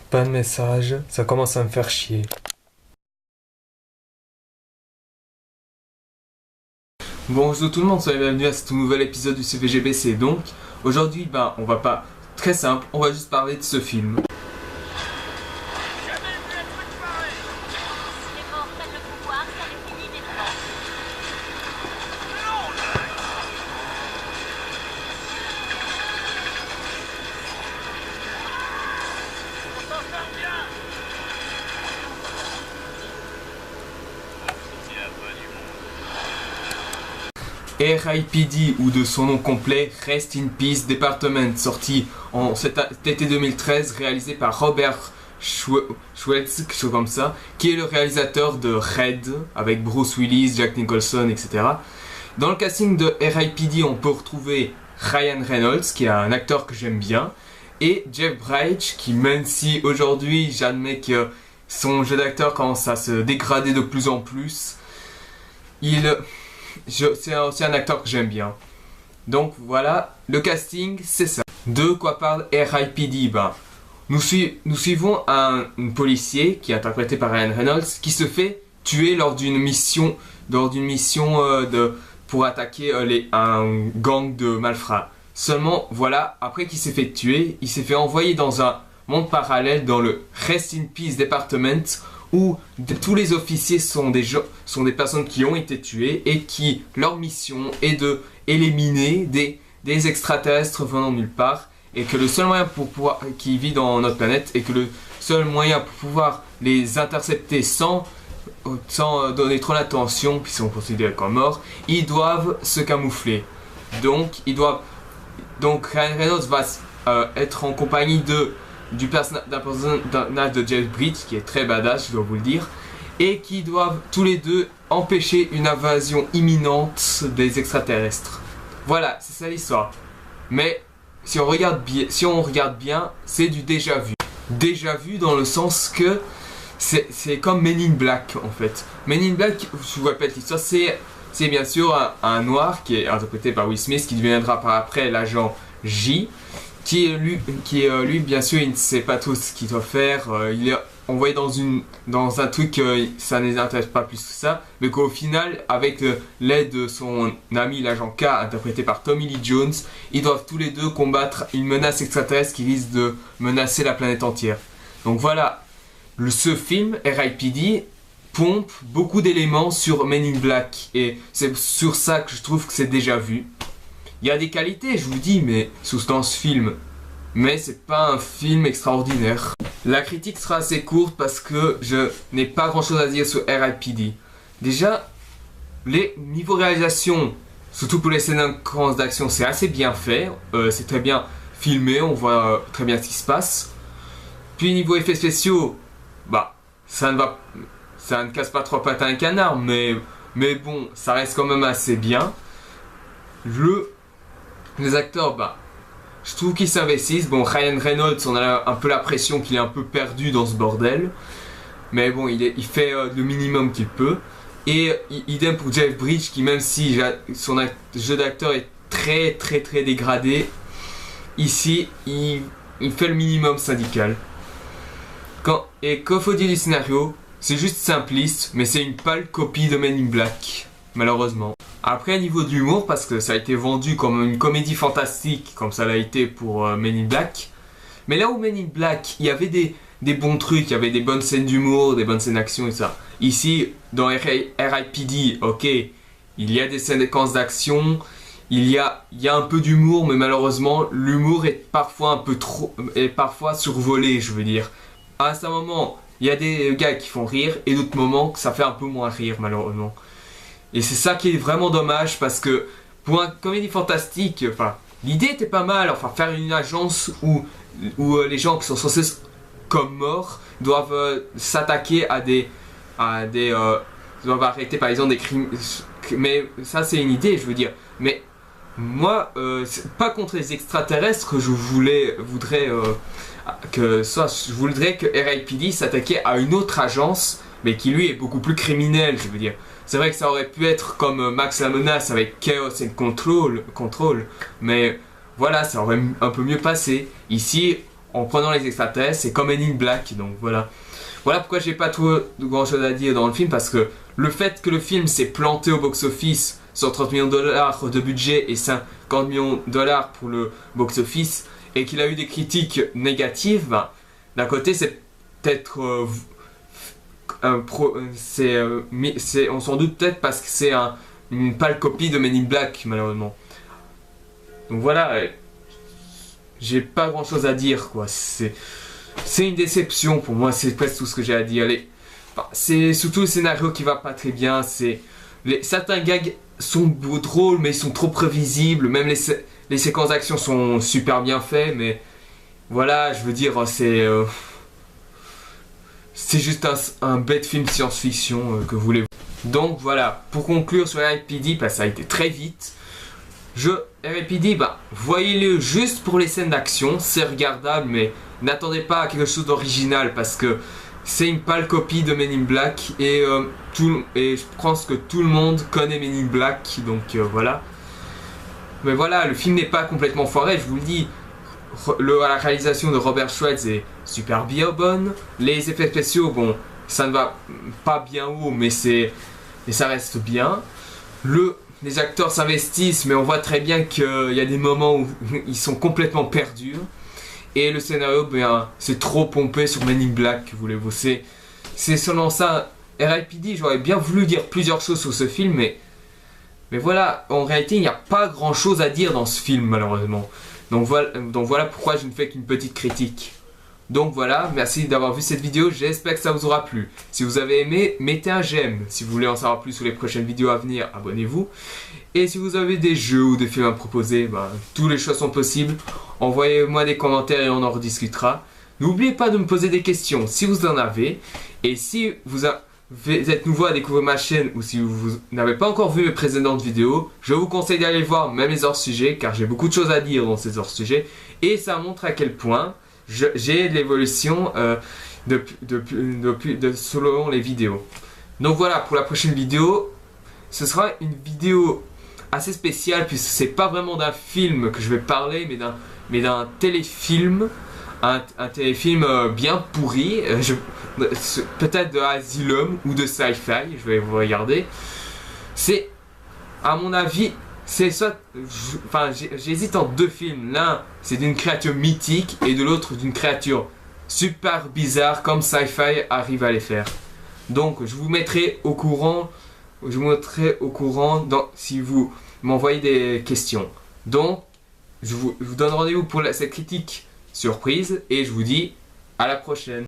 Pas de message, ça commence à me faire chier. Bonjour tout le monde, soyez bienvenus à ce nouvel épisode du CVGBC. Donc, aujourd'hui, on va pas... Très simple, on va juste parler de ce film. RIPD, ou de son nom complet, Rest in Peace Department, sorti en cet été 2013, réalisé par Robert Schweitz, quelque chose comme ça, qui est le réalisateur de Red, avec Bruce Willis, Jack Nicholson, etc. Dans le casting de RIPD, on peut retrouver Ryan Reynolds, qui est un acteur que j'aime bien, et Jeff Bridges, qui, même si aujourd'hui j'admets que son jeu d'acteur commence à se dégrader de plus en plus, c'est aussi un acteur que j'aime bien. Donc voilà, le casting, c'est ça. De quoi parle RIPD? Nous suivons un policier qui est interprété par Ryan Reynolds qui se fait tuer lors d'une mission, pour attaquer un gang de malfrats. Seulement, voilà, après qu'il s'est fait tuer, il s'est fait envoyer dans un monde parallèle dans le Rest in Peace Department, où tous les officiers sont des personnes qui ont été tuées et qui, leur mission est de éliminer des extraterrestres venant de nulle part, et que le seul moyen qui vit dans notre planète, et que le seul moyen pour pouvoir les intercepter sans donner trop d'attention, puisqu'ils sont considérés comme morts, ils doivent se camoufler. Donc Ryan Reynolds va être en compagnie d'un personnage de Jeff Bridges qui est très badass, je dois vous le dire, et qui doivent tous les deux empêcher une invasion imminente des extraterrestres. Voilà, c'est ça l'histoire. Mais si on regarde bien, c'est du déjà vu. Déjà vu dans le sens que c'est comme Men in Black en fait. Men in Black, je vous répète l'histoire, c'est bien sûr un noir qui est interprété par Will Smith, qui deviendra par après l'agent J, qui est lui, bien sûr, il ne sait pas tout ce qu'il doit faire. Il est envoyé dans un truc, ça ne les intéresse pas plus que ça, mais qu'au final, avec l'aide de son ami l'agent K, interprété par Tommy Lee Jones, ils doivent tous les deux combattre une menace extraterrestre qui risque de menacer la planète entière. Donc voilà, ce film, RIPD, pompe beaucoup d'éléments sur Men in Black, et c'est sur ça que je trouve que c'est déjà vu. Il y a des qualités, je vous dis, dans ce film. Mais c'est pas un film extraordinaire. La critique sera assez courte parce que je n'ai pas grand chose à dire sur RIPD. Déjà, les niveaux réalisation, surtout pour les séquences d'action, c'est assez bien fait. C'est très bien filmé, on voit très bien ce qui se passe. Puis niveau effets spéciaux, ça ne casse pas trois pattes à un canard, mais bon, ça reste quand même assez bien. Les acteurs, je trouve qu'ils s'investissent. Bon, Ryan Reynolds, on a un peu la pression qu'il est un peu perdu dans ce bordel. Mais bon, il fait le minimum qu'il peut. Et idem pour Jeff Bridges, qui, même si son jeu d'acteur est très très très dégradé, ici, il fait le minimum syndical. Qu'au faut dire du scénario, c'est juste simpliste, mais c'est une pâle copie de Men in Black, malheureusement. Après, niveau de l'humour, parce que ça a été vendu comme une comédie fantastique, comme ça l'a été pour Men in Black. Mais là où Men in Black, il y avait des bons trucs, il y avait des bonnes scènes d'humour, des bonnes scènes d'action et ça. Ici, dans RIPD, ok, il y a des séquences d'action, il y a un peu d'humour, mais malheureusement, l'humour est parfois survolé, je veux dire. À un moment, il y a des gars qui font rire, et d'autres moments, ça fait un peu moins rire, malheureusement. Et c'est ça qui est vraiment dommage, parce que pour une comédie fantastique, l'idée était pas mal, faire une agence où les gens qui sont censés comme morts doivent s'attaquer doivent arrêter par exemple des crimes. Mais ça c'est une idée, je veux dire. Mais moi, c'est pas contre les extraterrestres que je voudrais que RIPD s'attaquait à une autre agence, mais qui lui est beaucoup plus criminel, je veux dire. C'est vrai que ça aurait pu être comme Max la menace avec Chaos and Control, mais voilà, ça aurait un peu mieux passé. Ici, en prenant les extraterrestres. C'est comme Men in Black, donc voilà. Voilà pourquoi j'ai pas trop grand chose à dire dans le film, parce que le fait que le film s'est planté au box-office sur 30 millions de dollars de budget et 50 millions de dollars pour le box-office, et qu'il a eu des critiques négatives, ben, d'un côté c'est peut-être on s'en doute peut-être parce que c'est une pâle copie de Men in Black, malheureusement. Donc voilà, j'ai pas grand chose à dire, quoi. C'est une déception pour moi, c'est presque tout ce que j'ai à dire. C'est surtout le scénario qui va pas très bien. Certains gags sont drôles, mais ils sont trop prévisibles. Même les séquences d'action sont super bien faites, mais voilà, je veux dire, c'est juste un bête film science-fiction que voulez-vous. Donc voilà, pour conclure sur R.I.P.D., bah, ça a été très vite. R.I.P.D., bah, voyez-le juste pour les scènes d'action, c'est regardable, mais n'attendez pas à quelque chose d'original parce que c'est une pâle copie de Men in Black et je pense que tout le monde connaît Men in Black, donc voilà. Mais voilà, le film n'est pas complètement foiré, je vous le dis. La réalisation de Robert Schweitz est super bien bonne. Les effets spéciaux, bon, ça ne va pas bien haut, mais ça reste bien. Les acteurs s'investissent, mais on voit très bien qu'il y a des moments où ils sont complètement perdus. Et le scénario, ben, c'est trop pompé sur Men in Black, voulez-vous. C'est seulement ça. R.I.P.D., j'aurais bien voulu dire plusieurs choses sur ce film, mais voilà, en réalité, il n'y a pas grand-chose à dire dans ce film, malheureusement. Donc voilà pourquoi je ne fais qu'une petite critique. Donc voilà, merci d'avoir vu cette vidéo, j'espère que ça vous aura plu. Si vous avez aimé, mettez un j'aime. Si vous voulez en savoir plus sur les prochaines vidéos à venir, abonnez-vous. Et si vous avez des jeux ou des films à me proposer, ben, tous les choix sont possibles. Envoyez-moi des commentaires et on en rediscutera. N'oubliez pas de me poser des questions si vous en avez. Et si vous êtes nouveau à découvrir ma chaîne ou si vous n'avez pas encore vu mes précédentes vidéos, je vous conseille d'aller voir même les hors-sujets car j'ai beaucoup de choses à dire dans ces hors-sujets. Et ça montre à quel point j'ai de l'évolution selon les vidéos. Donc voilà, pour la prochaine vidéo, ce sera une vidéo assez spéciale puisque c'est pas vraiment d'un film que je vais parler, mais d'un téléfilm, un téléfilm bien pourri, peut-être de Asylum ou de Sci-Fi, je vais vous regarder. C'est, à mon avis, c'est soit, j'hésite entre deux films. L'un, c'est d'une créature mythique et de l'autre d'une créature super bizarre comme Sci-Fi arrive à les faire. Donc, je vous mettrai au courant. Si vous m'envoyez des questions. Donc, je vous donne rendez-vous pour cette critique surprise et je vous dis à la prochaine.